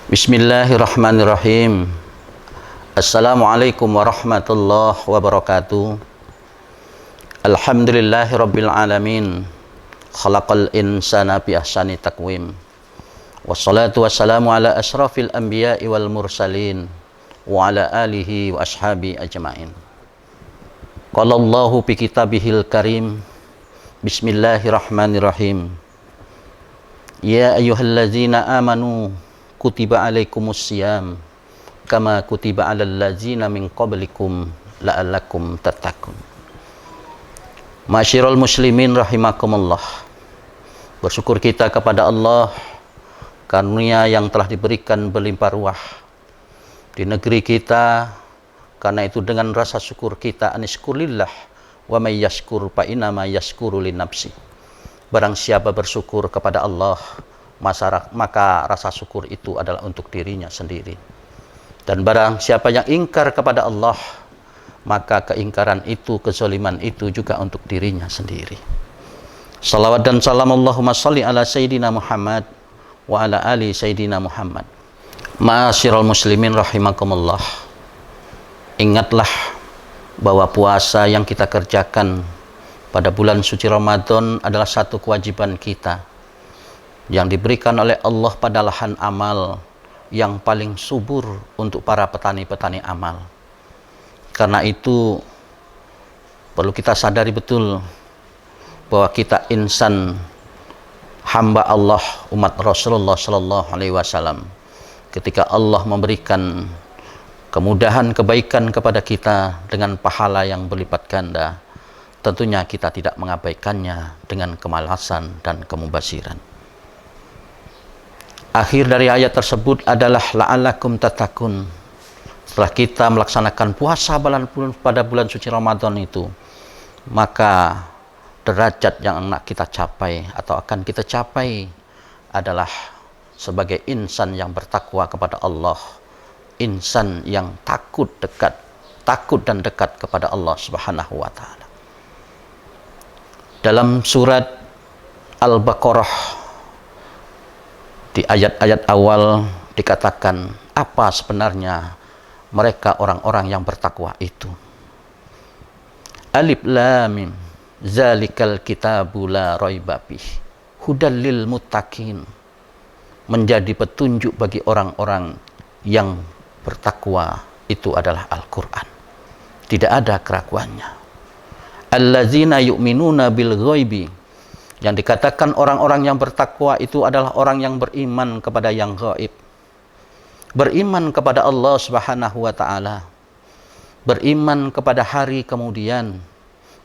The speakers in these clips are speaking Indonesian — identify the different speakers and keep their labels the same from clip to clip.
Speaker 1: Bismillahirrahmanirrahim. Assalamualaikum warahmatullahi wabarakatuh. Alhamdulillahirabbil alamin. Khalaqal insana bi ahsani taqwim. Wassalatu wassalamu ala asyrafil anbiya'i wal mursalin wa ala alihi wa ashabi ajmain. Qala Allahu fi kitabihil karim. Bismillahirrahmanirrahim. Ya ayyuhallazina amanu kutiba alaikumus syiyam kama kutiba alal ladzina min qablikum la'allakum tattaqun. Ma'asyiral muslimin rahimakumullah. Bersyukur kita kepada Allah karunia yang telah diberikan berlimpah ruah di negeri kita. Karena itu dengan rasa syukur kita anishkurillah wa may yashkur fa inna ma yashkuru li nafsi. Barang siapa bersyukur kepada Allah, maka rasa syukur itu adalah untuk dirinya sendiri. Dan barang siapa yang ingkar kepada Allah, maka keingkaran itu, kezaliman itu juga untuk dirinya sendiri. Salawat dan salam Allahumma salli ala Sayyidina Muhammad wa ala ali Sayyidina Muhammad. Ma'asyiral muslimin rahimakumullah. Ingatlah bahwa puasa yang kita kerjakan pada bulan suci Ramadan adalah satu kewajiban kita yang diberikan oleh Allah pada lahan amal yang paling subur untuk para petani-petani amal. Karena itu perlu kita sadari betul bahwa kita insan hamba Allah, umat Rasulullah sallallahu alaihi wasallam. Ketika Allah memberikan kemudahan kebaikan kepada kita dengan pahala yang berlipat ganda, tentunya kita tidak mengabaikannya dengan kemalasan dan kemubasiran. Akhir dari ayat tersebut adalah la'allakum tattaqun. Setelah kita melaksanakan puasa pada bulan suci Ramadan itu, maka derajat yang kita capai atau akan kita capai adalah sebagai insan yang bertakwa kepada Allah, insan yang takut dan dekat kepada Allah Subhanahu wa taala. Dalam surat Al-Baqarah di ayat-ayat awal dikatakan apa sebenarnya mereka orang-orang yang bertakwa itu. Alif lam mim zalikal kitabu la raiba fih hudal lil muttaqin. Menjadi petunjuk bagi orang-orang yang bertakwa itu adalah Al-Qur'an. Tidak ada keraguannya. Allazina yu'minuna bil ghaibi. Yang dikatakan orang-orang yang bertakwa itu adalah orang yang beriman kepada yang gaib. Beriman kepada Allah Subhanahu wa taala. Beriman kepada hari kemudian.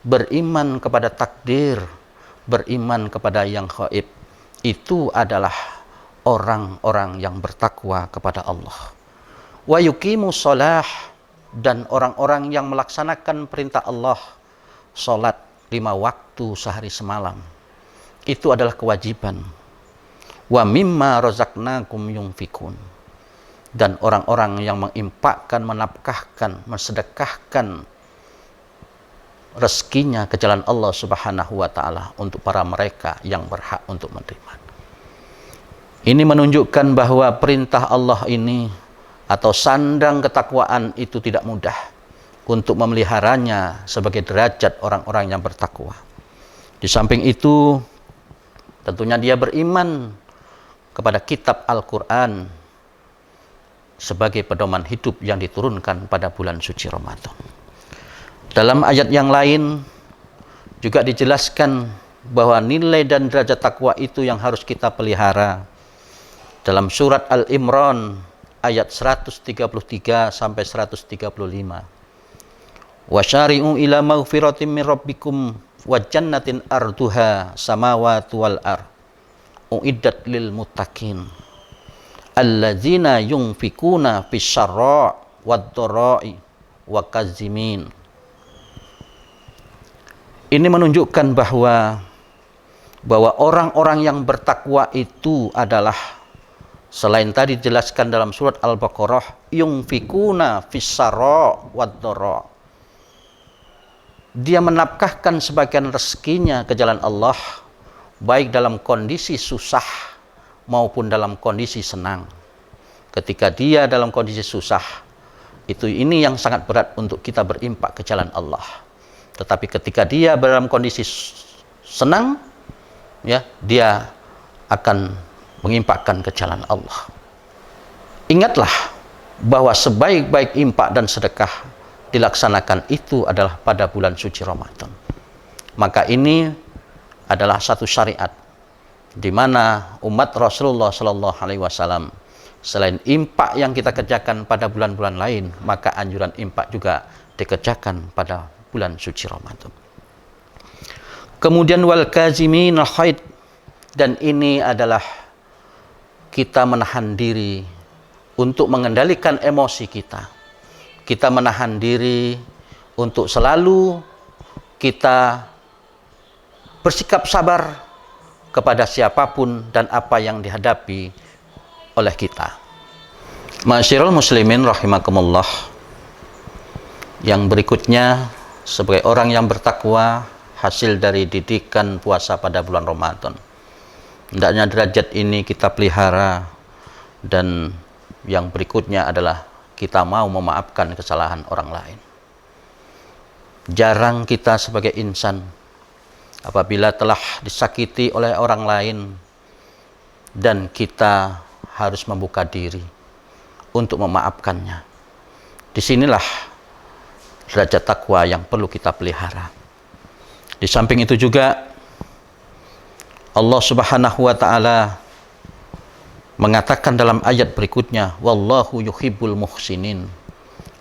Speaker 1: Beriman kepada takdir. Beriman kepada yang gaib. Itu adalah orang-orang yang bertakwa kepada Allah. Wa yuqimus shalah, dan orang-orang yang melaksanakan perintah Allah, salat 5 waktu sehari semalam, itu adalah kewajiban. Wa mimma razaqnakum yunfikun, dan orang-orang yang menginfakkan, menafkahkan, mensedekahkan rezekinya ke jalan Allah Subhanahu wa taala untuk para mereka yang berhak untuk menerima. Ini menunjukkan bahwa perintah Allah ini atau sandang ketakwaan itu tidak mudah untuk memeliharanya sebagai derajat orang-orang yang bertakwa. Di samping itu, tentunya dia beriman kepada kitab Al-Quran sebagai pedoman hidup yang diturunkan pada bulan suci Ramadan. Dalam ayat yang lain juga dijelaskan bahwa nilai dan derajat takwa itu yang harus kita pelihara. Dalam surat Al-Imran ayat 133 sampai 135. Wasyari'u ila maghfiratin min rabbikum wa jannatin arduha samawati wal ard uiddat lil muttaqin alladzina yunfikuna fis syarra wad dharai wa kazimin. Ini menunjukkan bahwa orang-orang yang bertakwa itu adalah, selain tadi dijelaskan dalam surat Al-Baqarah, yunfikuna fis syarra wad dharai, dia menafkahkan sebagian rezekinya ke jalan Allah, baik dalam kondisi susah maupun dalam kondisi senang. ketika dia dalam kondisi susah, ini yang sangat berat untuk kita berimpak ke jalan Allah. Tetapi ketika dia dalam kondisi senang, ya, dia akan mengimpakkan ke jalan Allah. Ingatlah bahwa sebaik-baik impak dan sedekah dilaksanakan itu adalah pada bulan suci Ramadan. Maka ini adalah satu syariat di mana umat Rasulullah Shallallahu Alaihi Wasallam selain impak yang kita kerjakan pada bulan-bulan lain, maka anjuran impak juga dikerjakan pada bulan suci Ramadan. Kemudian wal kazimin al ghaid, dan ini adalah kita menahan diri untuk mengendalikan emosi kita. Kita menahan diri untuk selalu kita bersikap sabar kepada siapapun dan apa yang dihadapi oleh kita. Ma'asyiral muslimin rahimakumullah. Yang berikutnya, sebagai orang yang bertakwa, hasil dari didikan puasa pada bulan Ramadan, hendaknya derajat ini kita pelihara. Dan yang berikutnya adalah kita mau memaafkan kesalahan orang lain. Jarang kita sebagai insan apabila telah disakiti oleh orang lain dan kita harus membuka diri untuk memaafkannya. Disinilah derajat takwa yang perlu kita pelihara. Di samping itu juga Allah Subhanahu wa taala mengatakan dalam ayat berikutnya, wallahu yuhibbul muhsinin,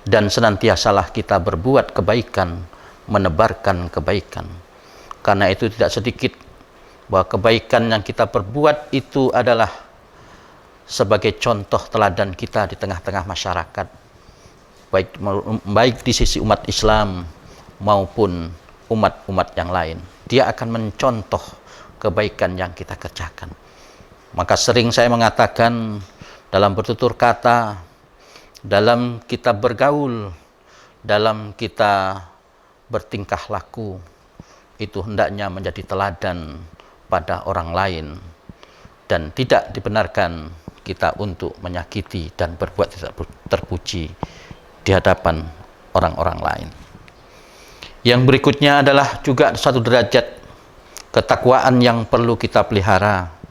Speaker 1: dan senantiasalah kita berbuat kebaikan, menebarkan kebaikan. Karena itu tidak sedikit bahwa kebaikan yang kita perbuat itu adalah sebagai contoh teladan kita di tengah-tengah masyarakat, baik di sisi umat Islam maupun umat-umat yang lain. Dia akan mencontoh kebaikan yang kita kerjakan. Maka sering saya mengatakan dalam bertutur kata, dalam kita bergaul, dalam kita bertingkah laku, itu hendaknya menjadi teladan pada orang lain, dan tidak dibenarkan kita untuk menyakiti dan berbuat tidak terpuji di hadapan orang-orang lain. Yang berikutnya adalah juga satu derajat ketakwaan yang perlu kita pelihara.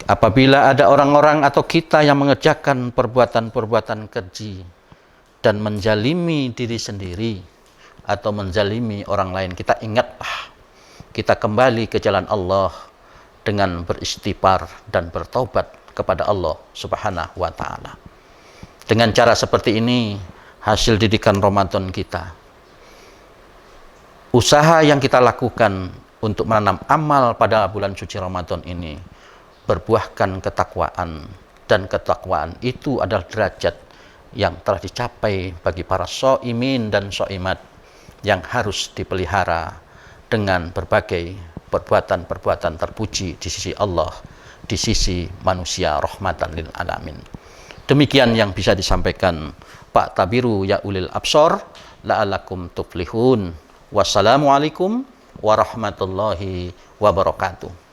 Speaker 1: Apabila ada orang-orang atau kita yang mengerjakan perbuatan-perbuatan keji dan menzalimi diri sendiri atau menzalimi orang lain, kita ingatlah, kita kembali ke jalan Allah dengan beristighfar dan bertaubat kepada Allah Subhanahu wa taala. Dengan cara seperti ini, hasil didikan Ramadan kita, usaha yang kita lakukan untuk menanam amal pada bulan suci Ramadan ini berbuahkan ketakwaan, dan ketakwaan itu adalah derajat yang telah dicapai bagi para shaimin dan shaimat yang harus dipelihara dengan berbagai perbuatan-perbuatan terpuji di sisi Allah, di sisi manusia, rahmatan lil alamin. Demikian yang bisa disampaikan Pak Tabiru ya ulil absor, la'alakum tuflihun. Wassalamualaikum warahmatullahi wabarakatuh.